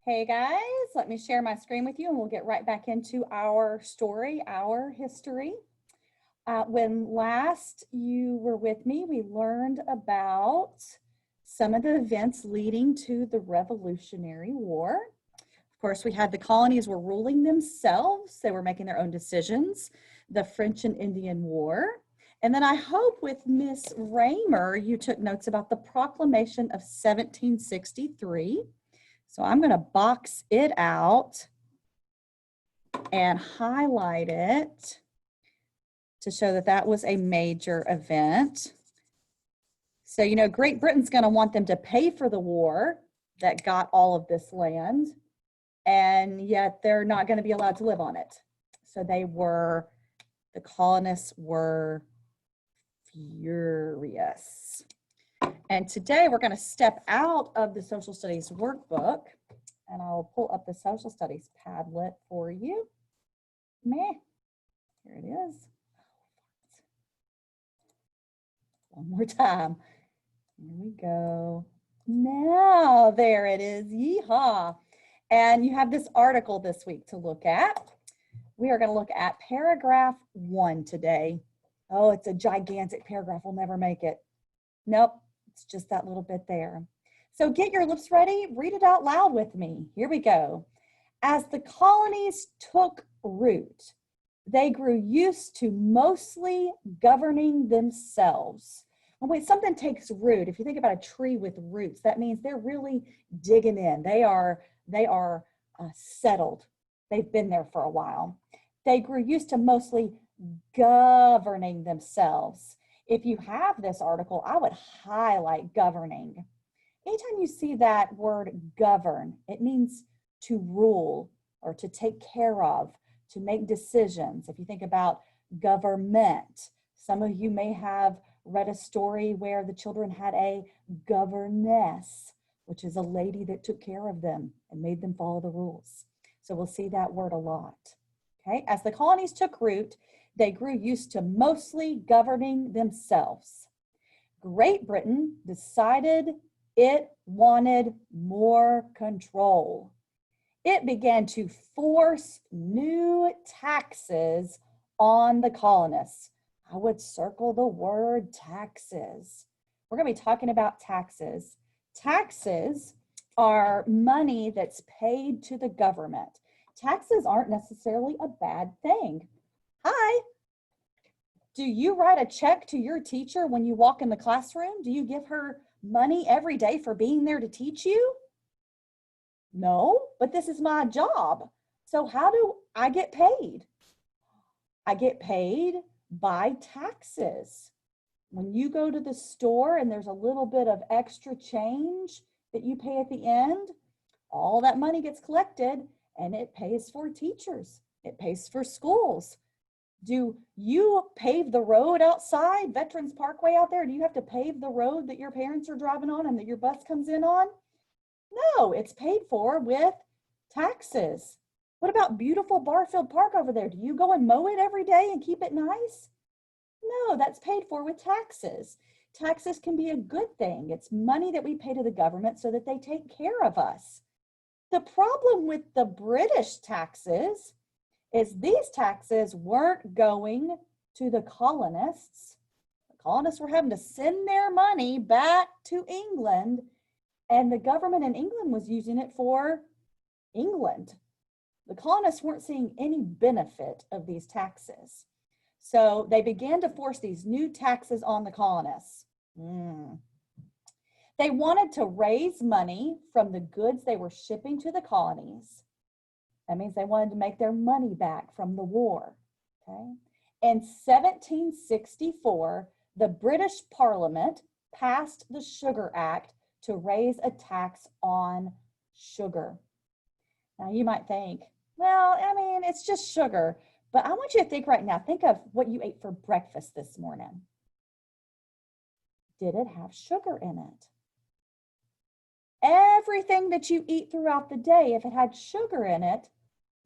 Hey guys, let me share my screen with you and we'll get right back into our story, our history. When last you were with me, we learned about some of the events leading to the Revolutionary War. Of course, we had the colonies were ruling themselves. They were making their own decisions. The French and Indian War. And then I hope with Miss Raymer, you took notes about the Proclamation of 1763. So I'm going to box it out and highlight it to show that that was a major event. So, you know, Great Britain's going to want them to pay for the war that got all of this land, and yet they're not going to be allowed to live on it. So the colonists were furious. And today we're going to step out of the social studies workbook, and I'll pull up the social studies Padlet for you. Here it is. One more time. Here we go. Now there it is. Yeehaw. And you have this article this week to look at. We are going to look at paragraph 1 today. Oh, it's a gigantic paragraph. We'll never make it. Nope. It's just that little bit there. So get your lips ready. Read it out loud with me. Here we go. As the colonies took root, they grew used to mostly governing themselves. When something takes root, if you think about a tree with roots, that means they're really digging in. They are settled. They've been there for a while. They grew used to mostly governing themselves. If you have this article, I would highlight governing. Anytime you see that word govern, it means to rule or to take care of, to make decisions. If you think about government, some of you may have read a story where the children had a governess, which is a lady that took care of them and made them follow the rules. So we'll see that word a lot. Okay, as the colonies took root, they grew used to mostly governing themselves. Great Britain decided it wanted more control. It began to force new taxes on the colonists. I would circle the word taxes. We're going to be talking about taxes. Taxes are money that's paid to the government. Taxes aren't necessarily a bad thing. Hi. Do you write a check to your teacher when you walk in the classroom? Do you give her money every day for being there to teach you? No, but this is my job. So how do I get paid? I get paid by taxes. When you go to the store and there's a little bit of extra change that you pay at the end, all that money gets collected and it pays for teachers. It pays for schools. Do you pave the road outside Veterans Parkway out there? Do you have to pave the road that your parents are driving on and that your bus comes in on? No, it's paid for with taxes. What about beautiful Barfield Park over there? Do you go and mow it every day and keep it nice? No, that's paid for with taxes. Taxes can be a good thing. It's money that we pay to the government so that they take care of us. The problem with the British taxes is these taxes weren't going to the colonists. The colonists were having to send their money back to England, and the government in England was using it for England. The colonists weren't seeing any benefit of these taxes. So they began to force these new taxes on the colonists. They wanted to raise money from the goods they were shipping to the colonies. That means they wanted to make their money back from the war. Okay. In 1764, the British Parliament passed the Sugar Act to raise a tax on sugar. Now you might think, well, I mean, it's just sugar. But I want you to think right now, think of what you ate for breakfast this morning. Did it have sugar in it? Everything that you eat throughout the day, if it had sugar in it,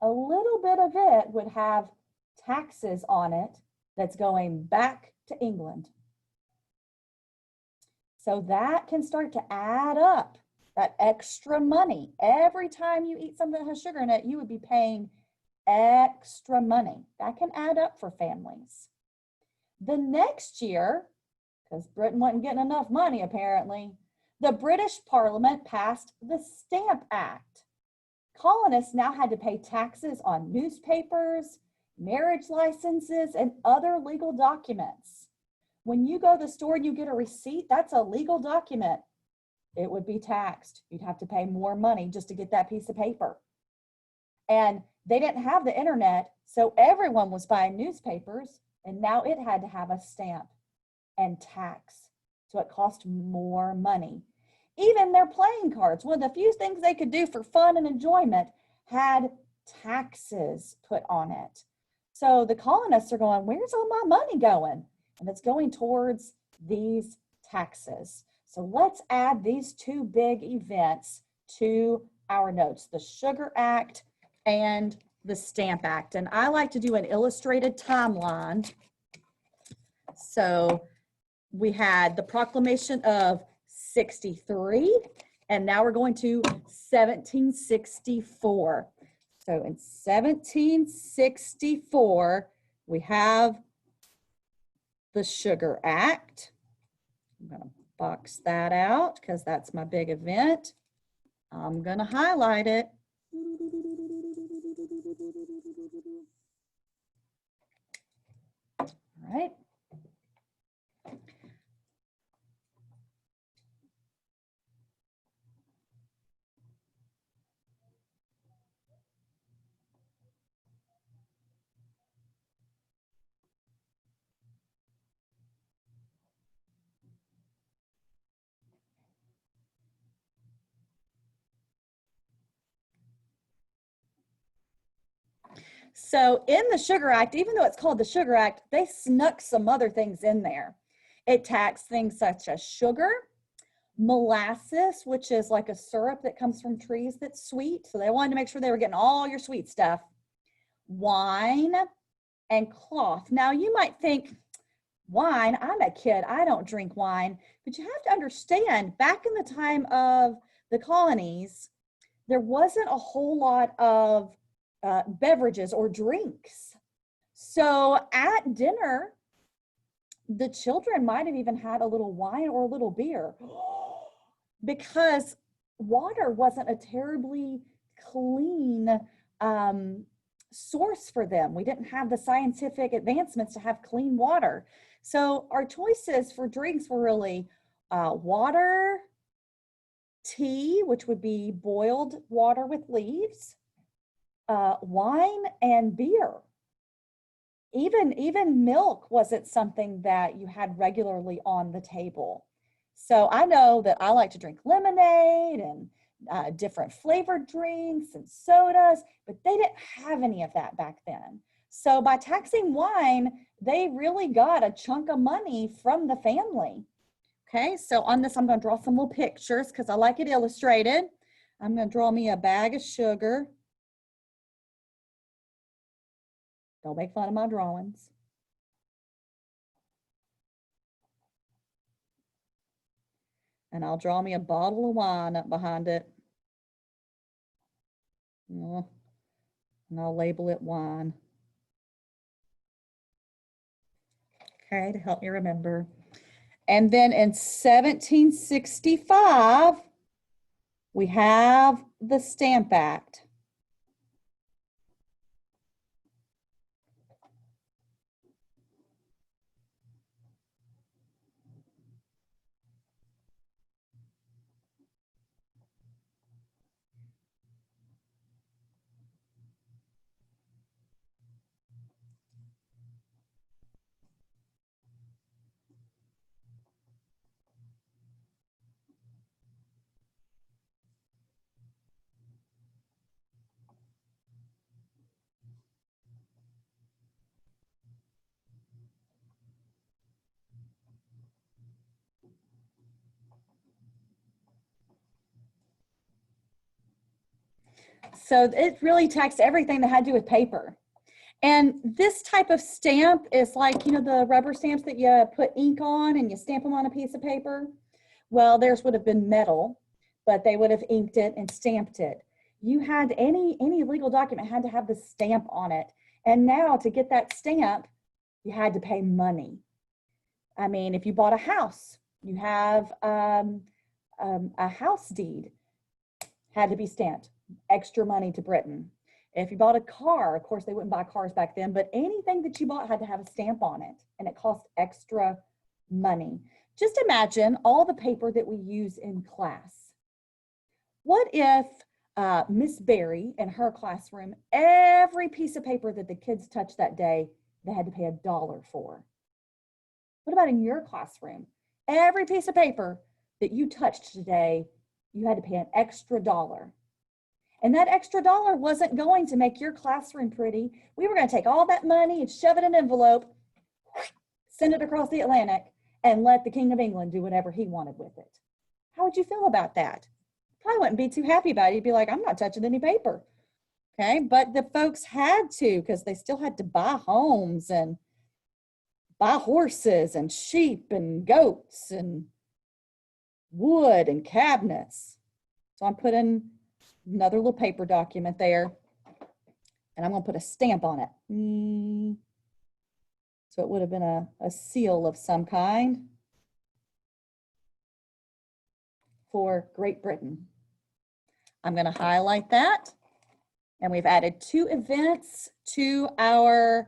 a little bit of it would have taxes on it that's going back to England. So that can start to add up. that extra money. Every time you eat something that has sugar in it, you would be paying extra money. That can add up for families. The next year, because Britain wasn't getting enough money apparently, the British Parliament passed the Stamp Act. Colonists now had to pay taxes on newspapers, marriage licenses, and other legal documents. When you go to the store and you get a receipt, that's a legal document. It would be taxed. You'd have to pay more money just to get that piece of paper. And they didn't have the internet, so everyone was buying newspapers, and now it had to have a stamp and tax. So it cost more money. Even their playing cards, one of the few things they could do for fun and enjoyment, had taxes put on it. So the colonists are going, where's all my money going? And it's going towards these taxes. So let's add these two big events to our notes, the Sugar Act and the Stamp Act. And I like to do an illustrated timeline. So we had the Proclamation of 63, and now we're going to 1764. So in 1764, we have the Sugar Act. I'm going to box that out because that's my big event. I'm going to highlight it. All right. So in the Sugar Act, even though it's called the Sugar Act, they snuck some other things in there. It taxed things such as sugar, molasses, which is like a syrup that comes from trees that's sweet. So they wanted to make sure they were getting all your sweet stuff. Wine and cloth. Now you might think, wine, I'm a kid, I don't drink wine. But you have to understand, back in the time of the colonies, there wasn't a whole lot of beverages or drinks. So at dinner, the children might have even had a little wine or a little beer because water wasn't a terribly clean source for them. We didn't have the scientific advancements to have clean water. So our choices for drinks were really water, tea, which would be boiled water with leaves, wine, and beer. Even milk wasn't something that you had regularly on the table. So I know that I like to drink lemonade and different flavored drinks and sodas, but they didn't have any of that back then. So by taxing wine, they really got a chunk of money from the family. Okay, so on this, I'm going to draw some little pictures because I like it illustrated. I'm going to draw me a bag of sugar. Don't make fun of my drawings. And I'll draw me a bottle of wine up behind it. And I'll label it wine. Okay, to help me remember. And then in 1765, we have the Stamp Act. So it really taxed everything that had to do with paper. And this type of stamp is like, you know, the rubber stamps that you put ink on and you stamp them on a piece of paper. Well, theirs would have been metal, but they would have inked it and stamped it. You had any legal document had to have the stamp on it. And now to get that stamp, you had to pay money. I mean, if you bought a house, you have a house deed, had to be stamped, extra money to Britain. If you bought a car, of course, they wouldn't buy cars back then, but anything that you bought had to have a stamp on it, and it cost extra money. Just imagine all the paper that we use in class. What if Miss Berry in her classroom, every piece of paper that the kids touched that day, they had to pay $1 for? What about in your classroom? Every piece of paper that you touched today, you had to pay an extra $1. And that extra $1 wasn't going to make your classroom pretty. We were going to take all that money and shove it in an envelope, send it across the Atlantic, and let the King of England do whatever he wanted with it. How would you feel about that? Probably wouldn't be too happy about it. You'd be like, I'm not touching any paper. Okay, but the folks had to, because they still had to buy homes and buy horses and sheep and goats and wood and cabinets. So I'm putting another little paper document there, and I'm going to put a stamp on it. So it would have been a seal of some kind for Great Britain. I'm going to highlight that, and we've added 2 events to our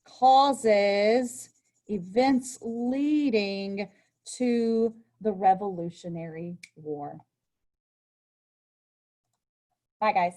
causes, events leading to the Revolutionary War. Bye, guys.